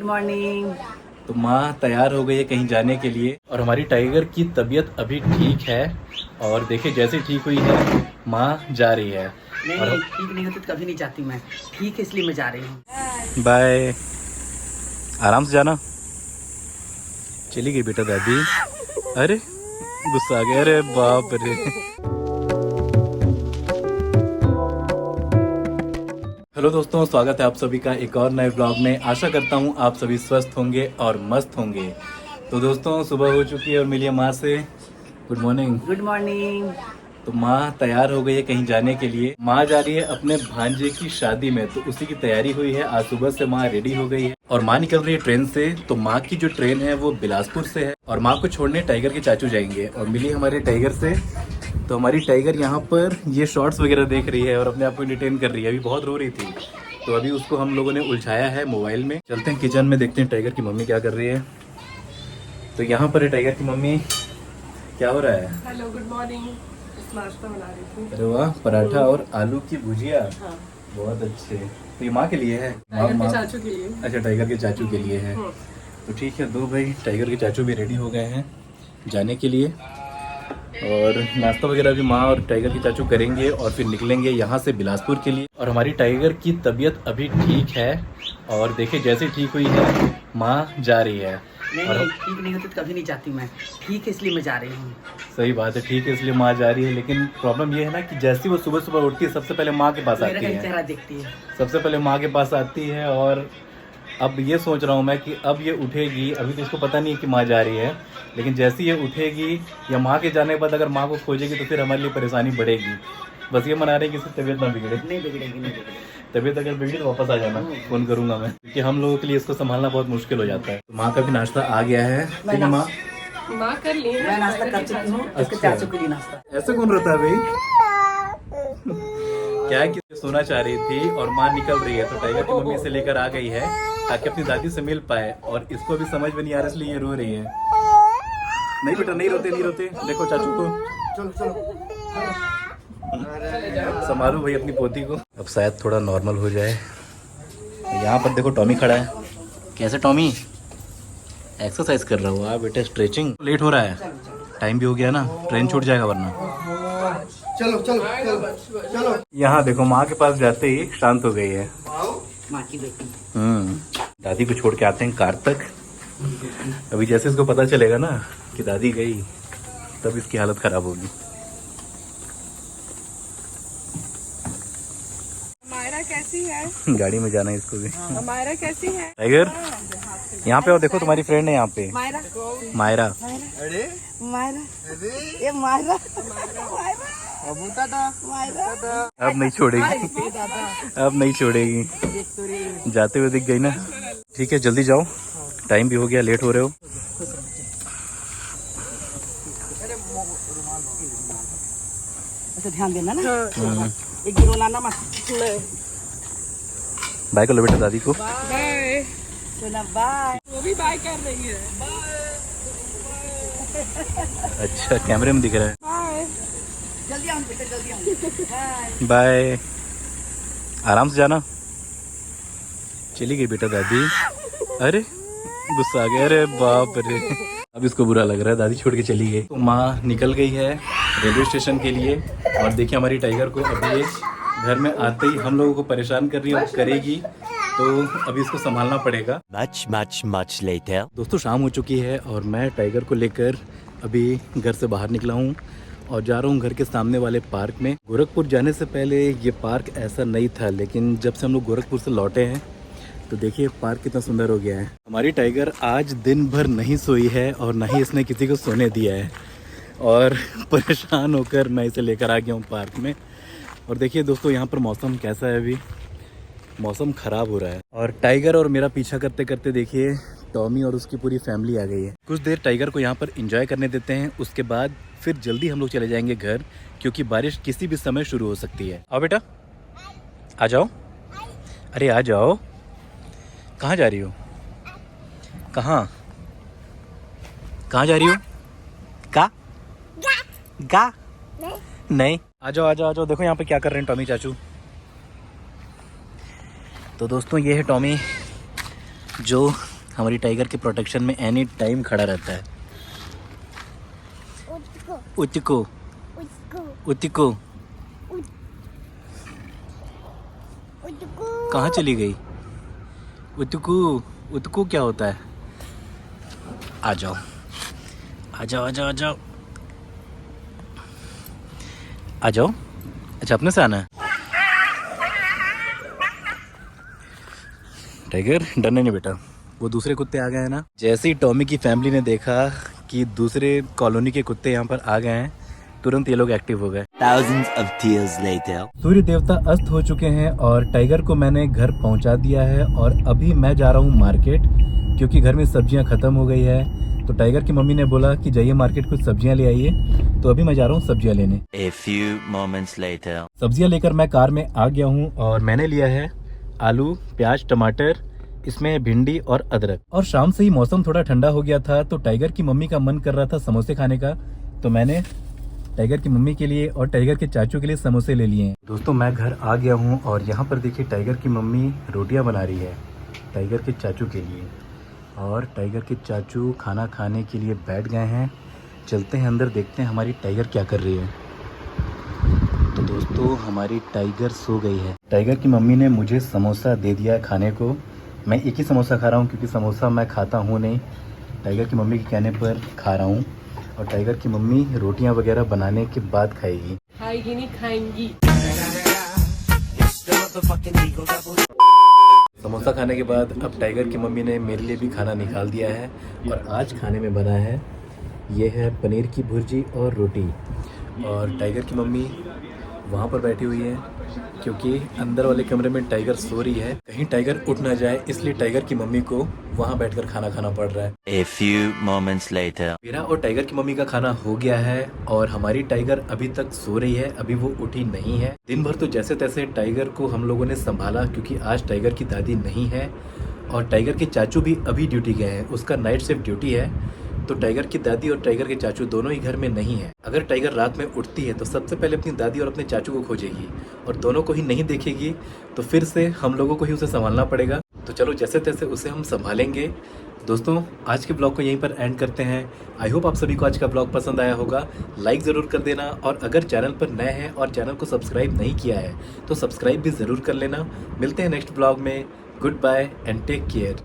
Good morning. तो माँ तैयार हो गई है कहीं जाने के लिए और हमारी टाइगर की तबीयत अभी ठीक है और देखिए जैसे ठीक हुई है माँ जा रही है। नहीं, ठीक नहीं होती तो कभी नहीं जाती मैं। ठीक है इसलिए मैं जा रही हूँ। बाय। आराम से जाना। चली गई बेटा दादी। अरे गुस्सा आ गया। अरे बाप रे। हेलो दोस्तों, स्वागत है आप सभी का एक और नए ब्लॉग में। आशा करता हूँ आप सभी स्वस्थ होंगे और मस्त होंगे। तो दोस्तों सुबह हो चुकी है और मिलिए माँ से। Good morning. Good morning. तो माँ तैयार हो गई है कहीं जाने के लिए। माँ जा रही है अपने भांजे की शादी में, तो उसी की तैयारी हुई है। आज सुबह से माँ रेडी हो गई है और माँ निकल रही है ट्रेन से। तो माँ की जो ट्रेन है वो बिलासपुर से है और माँ को छोड़ने टाइगर के चाचू जाएंगे। और मिली हमारे टाइगर से। तो हमारी टाइगर यहाँ पर ये शॉर्ट्स वगैरह देख रही है और अपने आप को एंटरटेन कर रही है। अभी बहुत रो रही थी तो अभी उसको हम लोगों ने उलझाया है मोबाइल में। चलते हैं किचन में, देखते हैं टाइगर की मम्मी क्या कर रही है। तो यहाँ पर है टाइगर की मम्मी। क्या हो रहा है? Hello, good morning. नाश्ता बना रही थी। अरे वाह, पराठा और आलू की भुजिया। हाँ। बहुत अच्छे। तो ये माँ के लिए है? टाइगर के चाचू के लिए। अच्छा, टाइगर के चाचू के लिए है। तो ठीक है, दो भाई टाइगर के चाचू भी रेडी हो गए हैं जाने के लिए। और नाश्ता वगैरह भी माँ और टाइगर के चाचू करेंगे और फिर निकलेंगे यहाँ से बिलासपुर के लिए। और हमारी टाइगर की तबीयत अभी ठीक है और देखिए जैसे ठीक हुई है माँ जा रही है। नहीं, ठीक नहीं होती तो कभी नहीं जाती मैं। ठीक है इसलिए मैं जा रही हूँ। सही बात है, ठीक है इसलिए माँ जा रही है। लेकिन प्रॉब्लम ये है ना कि जैसे वो सुबह सुबह उठती है सबसे पहले माँ के पास आती है। चेहरा देखती है। सबसे पहले माँ के पास आती है। और अब ये सोच रहा हूँ मैं कि अब ये उठेगी। अभी तो इसको पता नहीं है कि माँ जा रही है, लेकिन जैसे ये उठेगी या माँ के जाने के बाद अगर माँ को खोजेगी तो फिर हमारे लिए परेशानी बढ़ेगी। बस ये मना रहे कि इसकी तबीयत ना बिगड़े। नहीं बिगड़ेगी, नहीं बिगड़ेगी। तबीयत अगर बिगड़ी तो वापस आ जाना, फ़ोन करूँगा मैं, क्योंकि हम लोगों के लिए इसको संभालना बहुत मुश्किल हो जाता है। तो माँ का भी नाश्ता आ गया है। ठीक है माँ? माँ कर ली है। मैं नाश्ता कर चुकी हूँ। इसके चाचू के लिए नाश्ता। ऐसे कौन रहता है भाई? क्या कि सोना चाह रही थी और माँ निकल रही है तो टाइगर की मम्मी से लेकर आ गई है ताकि अपनी दादी से मिल पाए। और इसको भी समझ में नहीं आ रहा इसलिए ये रो रही है। नहीं बेटा, नहीं रोते नहीं रोते। देखो चाचू को। चलो चलो संभालो भाई अपनी पोती को। अब शायद थोड़ा नॉर्मल हो जाए। यहाँ पर देखो टॉमी खड़ा है। कैसे टॉमी? एक्सरसाइज कर रहा हुआ बेटा, स्ट्रेचिंग। लेट हो रहा है, टाइम भी हो गया ना, ट्रेन छूट जाएगा वरना। चलो चलो चलो चलो। यहाँ देखो माँ के पास जाते ही शांत हो गई है माँ की बेटी। दादी को छोड़ के आते हैं कार तक। अभी जैसे इसको पता चलेगा ना कि दादी गई तब इसकी हालत खराब होगी। मायरा कैसी है? गाड़ी में जाना है इसको भी। मायरा कैसी है? टाइगर यहाँ पे और देखो, तुम्हारी फ्रेंड है यहाँ पे, मायरा। मायरा। अरे मायरा, ये मायरा। अब नहीं छोड़ेगी, अब नहीं छोड़ेगी। जाते हुए दिख गई ना। ठीक है जल्दी जाओ, टाइम भी हो गया, लेट हो रहे हो। ऐसे ध्यान देना ना। एक गिरो लाना मत। बाय कर लो बेटा दादी को। बाय। सुना बाय। वो भी बाय कर रही है। अच्छा कैमरे में दिख रहा है। बाय। जल्दी आओ बेटा, जल्दी आओ। बाय। आराम से जाना। चली गई बेटा दादी। अरे गुस्सा आ गया। अरे बाप रे। अब इसको बुरा लग रहा है, दादी छोड़ के चली गई। तो माँ निकल गई है रेलवे स्टेशन के लिए। और देखिए हमारी टाइगर को अभी ये घर में आते ही हम लोगों को परेशान कर रही है और करेगी, तो अभी इसको संभालना पड़ेगा। Much later. दोस्तों शाम हो चुकी है और मैं टाइगर को लेकर अभी घर से बाहर निकला हूँ और जा रहा हूँ घर के सामने वाले पार्क में। गोरखपुर जाने से पहले ये पार्क ऐसा नहीं था, लेकिन जब से हम लोग गोरखपुर से लौटे हैं तो देखिए पार्क कितना सुंदर हो गया है। हमारी टाइगर आज दिन भर नहीं सोई है और ना ही इसने किसी को सोने दिया है और परेशान होकर मैं इसे लेकर आ गया हूँ पार्क में। और देखिए दोस्तों यहाँ पर मौसम कैसा है, अभी मौसम ख़राब हो रहा है। और टाइगर और मेरा पीछा करते करते देखिए टॉमी और उसकी पूरी फैमिली आ गई है। कुछ देर टाइगर को यहाँ पर एंजॉय करने देते हैं, उसके बाद फिर जल्दी हम लोग चले जाएंगे घर, क्योंकि बारिश किसी भी समय शुरू हो सकती है। आओ बेटा आ जाओ। अरे आ जाओ। कहाँ जा रही हो? कहाँ कहाँ जा रही हो? का गा नहीं। आ जाओ आ जाओ आ जाओ। देखो यहाँ पे क्या कर रहे हैं टॉमी चाचू। तो दोस्तों ये है टॉमी जो हमारी टाइगर के प्रोटेक्शन में एनी टाइम खड़ा रहता है। उचको उचको कहाँ चली गई? उतकू उतकू क्या होता है? आ जाओ आ जाओ आ जाओ आ जाओ आ जाओ। अच्छा अपने से आना है? टाइगर डरने नहीं बेटा, वो दूसरे कुत्ते आ गए हैं ना। जैसे ही टॉमी की फैमिली ने देखा कि दूसरे कॉलोनी के कुत्ते यहाँ पर आ गए हैं, तुरंत ये लोग एक्टिव हो गए। Thousands of tears later. सूर्य देवता अस्त हो चुके हैं और टाइगर को मैंने घर पहुंचा दिया है और अभी मैं जा रहा हूं मार्केट, क्योंकि घर में सब्जियां खत्म हो गई है। तो टाइगर की मम्मी ने बोला कि जाइए मार्केट कुछ सब्जियां ले आइए, तो अभी मैं जा रहा हूं सब्जियां लेने। A few moments later. सब्जियां लेकर मैं कार में आ गया हूं और मैंने लिया है आलू, प्याज, टमाटर, इसमें भिंडी और अदरक। और शाम से ही मौसम थोड़ा ठंडा हो गया था, तो टाइगर की मम्मी का मन कर रहा था समोसे खाने का, तो मैंने टाइगर की मम्मी के लिए और टाइगर के चाचू के लिए समोसे ले लिए हैं। दोस्तों मैं घर आ गया हूं और यहाँ पर देखिए टाइगर की मम्मी रोटियां बना रही है टाइगर के चाचू के लिए, और टाइगर के चाचू खाना खाने के लिए बैठ गए हैं। चलते हैं अंदर, देखते हैं हमारी टाइगर क्या कर रही है। तो दोस्तों हमारी टाइगर सो गई है। टाइगर की मम्मी ने मुझे समोसा दे दिया है खाने को। मैं एक ही समोसा खा रहा हूँ क्योंकि समोसा मैं खाता हूँ नहीं, टाइगर की मम्मी के कहने पर खा रहा हूँ। और टाइगर की मम्मी रोटियां वगैरह बनाने के बाद खाएगी। खाएगी नहीं खाएंगी। समोसा खाने के बाद अब टाइगर की मम्मी ने मेरे लिए भी खाना निकाल दिया है और आज खाने में बना है ये है पनीर की भुर्जी और रोटी। और टाइगर की मम्मी वहाँ पर बैठी हुई है क्योंकि अंदर वाले कमरे में टाइगर सो रही है, कहीं टाइगर उठ ना जाए, इसलिए टाइगर की मम्मी को वहाँ बैठकर खाना खाना पड़ रहा है। A few moments later. मेरा और टाइगर की मम्मी का खाना हो गया है और हमारी टाइगर अभी तक सो रही है, अभी वो उठी नहीं है। दिन भर तो जैसे तैसे टाइगर को हम लोगों ने संभाला क्योंकि आज टाइगर की दादी नहीं है और टाइगर के चाचू भी अभी ड्यूटी गए हैं, उसका नाइट शिफ्ट ड्यूटी है। तो टाइगर की दादी और टाइगर के चाचू दोनों ही घर में नहीं है। अगर टाइगर रात में उठती है तो सबसे पहले अपनी दादी और अपने चाचू को खोजेगी और दोनों को ही नहीं देखेगी, तो फिर से हम लोगों को ही उसे संभालना पड़ेगा। तो चलो जैसे तैसे उसे हम संभालेंगे। दोस्तों आज के ब्लॉग को यहीं पर एंड करते हैं। आई होप आप सभी को आज का ब्लॉग पसंद आया होगा। लाइक ज़रूर कर देना और अगर चैनल पर नए हैं और चैनल को सब्सक्राइब नहीं किया है तो सब्सक्राइब भी ज़रूर कर लेना। मिलते हैं नेक्स्ट ब्लॉग में। Good bye and take care.